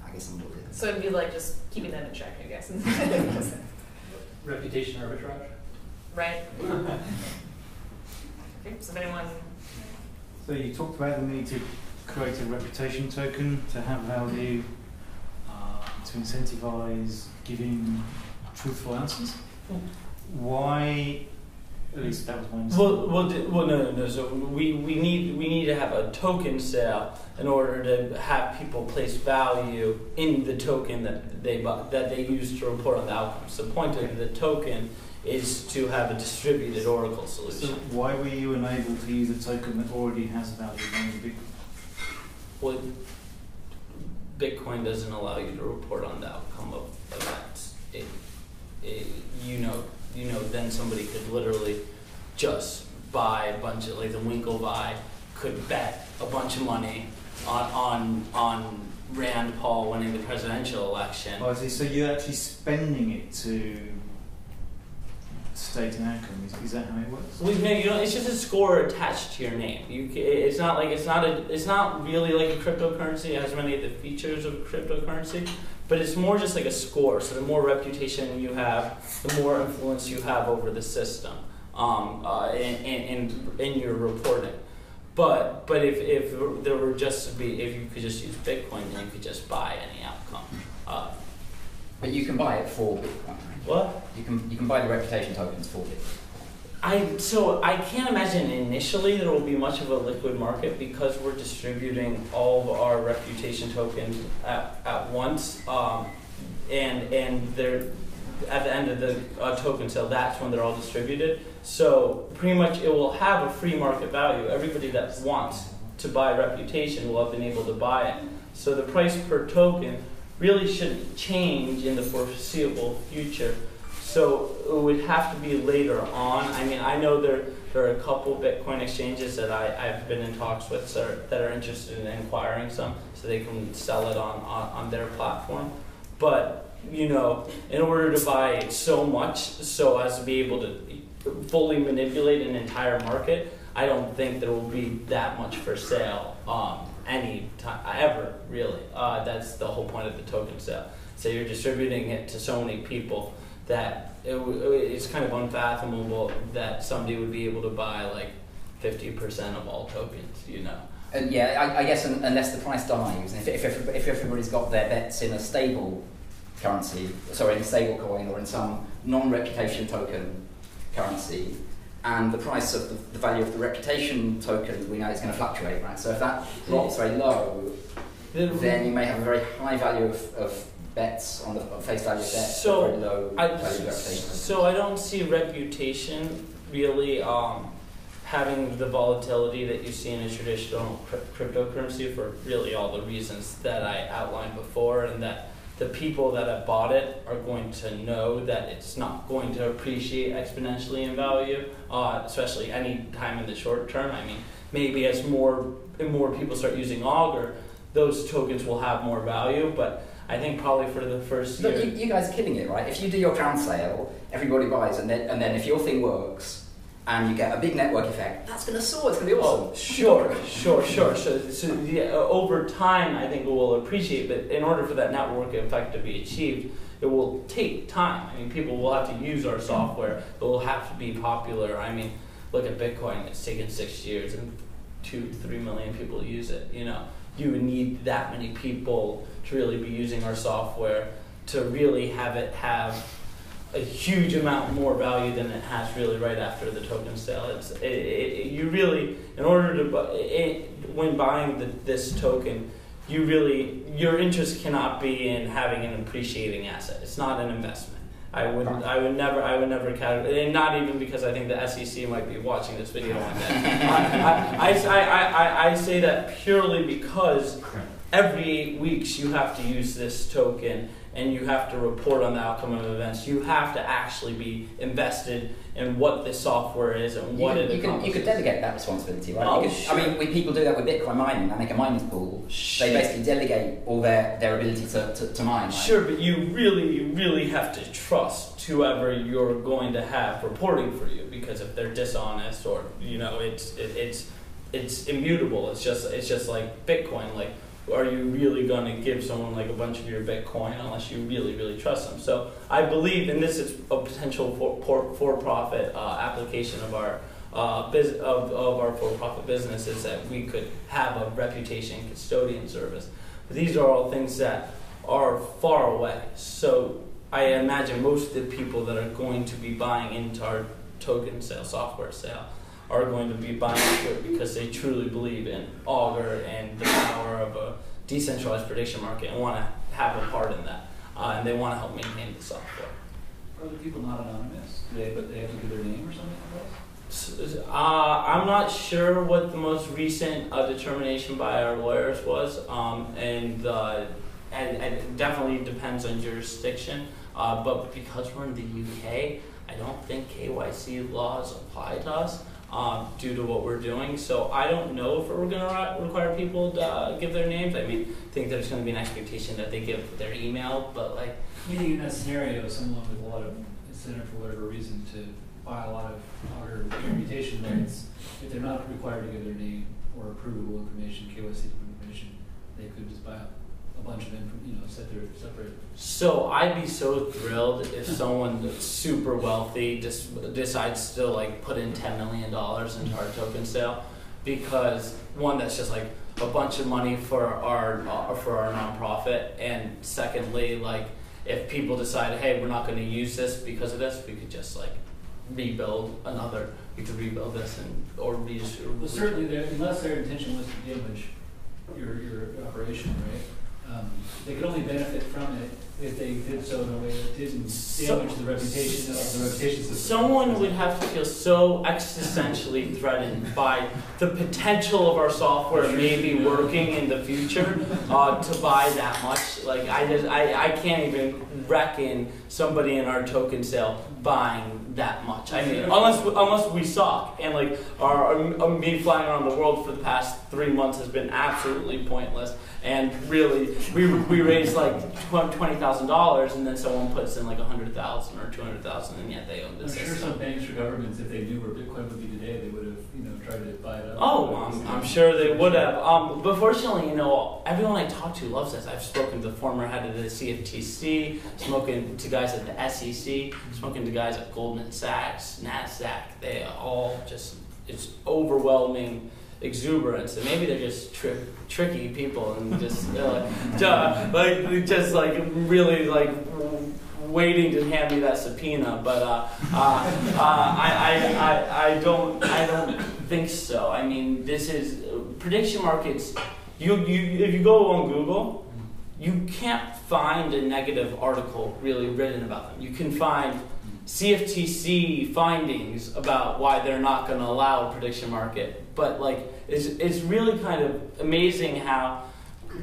I guess I'm not really.
So it'd be like just keeping them in check, I guess.
Reputation arbitrage.
Right. Okay, so if anyone.
So you talked about the need to create a reputation token to have value, to incentivize giving truthful answers. Why? At least that was my understanding.
No. So we need to have a token sale in order to have people place value in the token that they use to report on the outcomes. The point of the token is to have a distributed Oracle solution.
So why were you unable to use a token that already has value on the Bitcoin?
Well, Bitcoin doesn't allow you to report on the outcome of events. Then somebody could literally just buy a bunch of, like the Winklevi could bet a bunch of money on Rand Paul winning the presidential election.
Oh, I see. So you're actually spending it to state an outcome. Is that how it works?
Well, no, it's just a score attached to your name. It's not really like a cryptocurrency. It has many of the features of cryptocurrency, but it's more just like a score. So the more reputation you have, the more influence you have over the system in your reporting. But if there were just to be, if you could just use Bitcoin, then you could just buy any outcome.
But you can buy it for Bitcoin, right?
What?
You can buy the reputation tokens for Bitcoin.
So I can't imagine initially there will be much of a liquid market because we're distributing all of our reputation tokens at once, and they're at the end of the token sale. That's when they're all distributed. So pretty much it will have a free market value. Everybody that wants to buy reputation will have been able to buy it. So the price per token really shouldn't change in the foreseeable future. So it would have to be later on. I mean, I know there are a couple Bitcoin exchanges that I've been in talks with that are interested in acquiring some so they can sell it on their platform. But, in order to buy so much so as to be able to fully manipulate an entire market, I don't think there will be that much for sale any time ever, really. That's the whole point of the token sale. So you're distributing it to so many people that it's kind of unfathomable that somebody would be able to buy like 50% of all tokens,
And yeah, I guess unless the price dives, if everybody's got their bets in a stable currency, in a stable coin or in some non-reputation token currency, and the price of the value of the reputation token, we know it's going to fluctuate, right? So if that drops very low, then you may have a very high value of bets on the face value of bets, very low value of reputation.
So I don't see reputation really having the volatility that you see in a traditional cryptocurrency for really all the reasons that I outlined before, and that the people that have bought it are going to know that it's not going to appreciate exponentially in value, especially any time in the short term. I mean, maybe as more people start using Augur, those tokens will have more value, but I think probably for the first year.
Look, you guys are killing it, right? If you do your crown sale, everybody buys, and then if your thing works, and you get a big network effect, that's going to soar. It's going to be awesome.
Oh, sure. So yeah, over time, I think it will appreciate. But in order for that network effect to be achieved, it will take time. I mean, people will have to use our software. It will have to be popular. I mean, look at Bitcoin. It's taken 6 years, and 2-3 million people use it. You would need that many people to really be using our software to really have it have a huge amount more value than it has really right after the token sale. You really, in order to when buying this token, your interest cannot be in having an appreciating asset. It's not an investment. I would never and not even because I think the SEC might be watching this video one day. I say that purely because every 8 weeks you have to use this token and you have to report on the outcome of events. You have to actually be invested in what the software is and what it accomplishes.
You could delegate that responsibility, right?
Oh,
sure. I mean, people do that with Bitcoin mining. They make a mining pool. They basically delegate all their ability to mine. Right?
Sure, but you really have to trust whoever you're going to have reporting for you, because if they're dishonest or it's immutable. It's just like Bitcoin. Like, are you really going to give someone like a bunch of your Bitcoin unless you really trust them? So I believe, and this is a potential for-profit application of our our for-profit business, is that we could have a reputation custodian service. But these are all things that are far away. So I imagine most of the people that are going to be buying into our token sale, software sale, are going to be buying into it because they truly believe in Augur and the power of a decentralized prediction market and want to have a part in that. And they want to help maintain the software.
Are the people not anonymous? But they have to give their name or something like that?
I'm not sure what the most recent determination by our lawyers was, and it definitely depends on jurisdiction. But because we're in the UK, I don't think KYC laws apply to us due to what we're doing. So I don't know if we're going to require people to give their names. I mean, I think there's going to be an expectation that they give their email, but like...
Meaning in that scenario, someone with a lot of incentive for whatever reason to buy a lot of Augur reputation rights, if they're not required to give their name or approvable information, KYC information, they could just buy a bunch of separate.
So I'd be so thrilled if someone that's super wealthy decides to like put in $10 million into our token sale, because one, that's just like a bunch of money for our nonprofit, and secondly, like if people decide, hey, we're not going to use this because of this, we could just like rebuild another. We could rebuild this or reuse.
Well, certainly, unless their intention was to damage your operation, right? They could only benefit from it if they did so in a way that didn't damage the reputation of the reputation system.
Someone would have to feel so existentially threatened by the potential of our software maybe working in the future to buy that much. Like I can't even reckon somebody in our token sale buying that much. I mean, unless we suck, and like me flying around the world for the past 3 months has been absolutely pointless. And really, we raised like $20,000, and then someone puts in like $100,000 or $200,000, and yet they own this.
I'm sure some banks or governments, if they knew where Bitcoin would be today, they would have tried to buy it up.
Oh, I'm sure they would have. But fortunately, everyone I talk to loves this. I've spoken to the former head of the CFTC, spoken to guys at the SEC, spoken to guys at Goldman Sachs, NASDAQ. They all just, it's overwhelming exuberance, and maybe they're just tricky people and just really waiting to hand me that subpoena. But I don't think so. I mean, this is prediction markets. If you go on Google, you can't find a negative article really written about them. You can find CFTC findings about why they're not going to allow a prediction market. But it's really kind of amazing how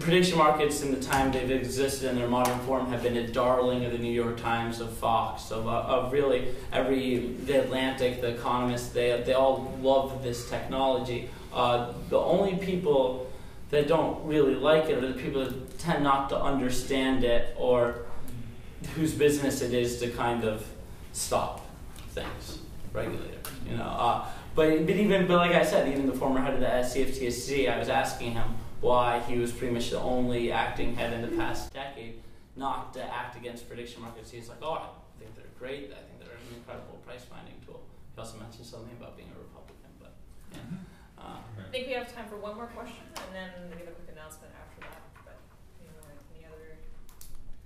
prediction markets in the time they've existed in their modern form have been a darling of the New York Times, of Fox, of really the Atlantic, the Economist. They all love this technology. The only people that don't really like it are the people that tend not to understand it, or whose business it is to kind of stop things, regulator, But like I said, even the former head of the CFTC, I was asking him why he was pretty much the only acting head in the past decade not to act against prediction markets. He's like, oh, I think they're great. I think they're an incredible price finding tool. He also mentioned something about being a Republican, but yeah.
I think we have time for one more question, and then we give a quick announcement after that. But any other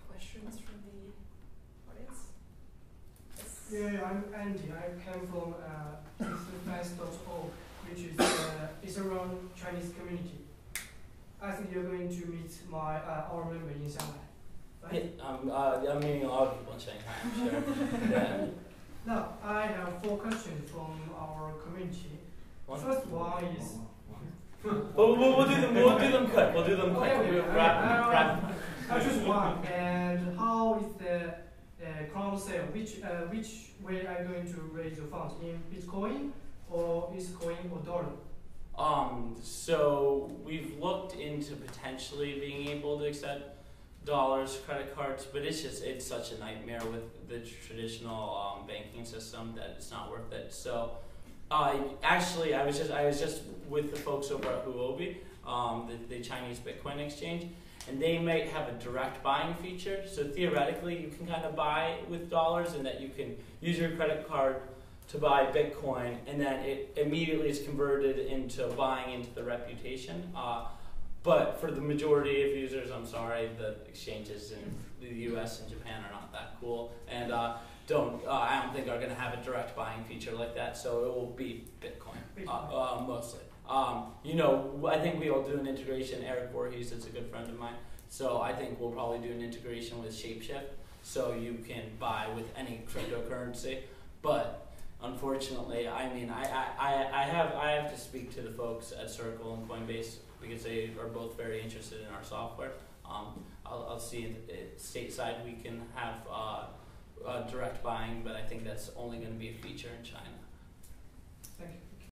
questions from the audience?
Yeah, I'm Andy. I came from Fast.org, which is it's around Chinese community. I think you're going to meet our member in Shanghai, right?
I'm meeting a lot of people in Shanghai, I'm sure. Yeah.
Now, I have 4 questions from our community. First one
We'll do them. We'll do them quick. We'll do them quick.
Okay,
We'll wrap.
I choose one. And how is the crowd sale? Which way are you going to raise your funds? In Bitcoin or Bitcoin or dollar?
So we've looked into potentially being able to accept dollars, credit cards, but it's such a nightmare with the traditional banking system that it's not worth it. So actually, I was just with the folks over at Huobi, the Chinese Bitcoin exchange, and they might have a direct buying feature. So theoretically, you can kind of buy with dollars, and that you can use your credit card to buy Bitcoin, and then it immediately is converted into buying into the reputation. But for the majority of users, I'm sorry, the exchanges in the US and Japan are not that cool, and I don't think are going to have a direct buying feature like that. So it will be Bitcoin mostly. I think we will do an integration. Eric Voorhees is a good friend of mine, so I think we'll probably do an integration with Shapeshift, so you can buy with any cryptocurrency. But unfortunately, I mean, I have to speak to the folks at Circle and Coinbase because they are both very interested in our software. I'll see stateside we can have direct buying, but I think that's only going to be a feature in China.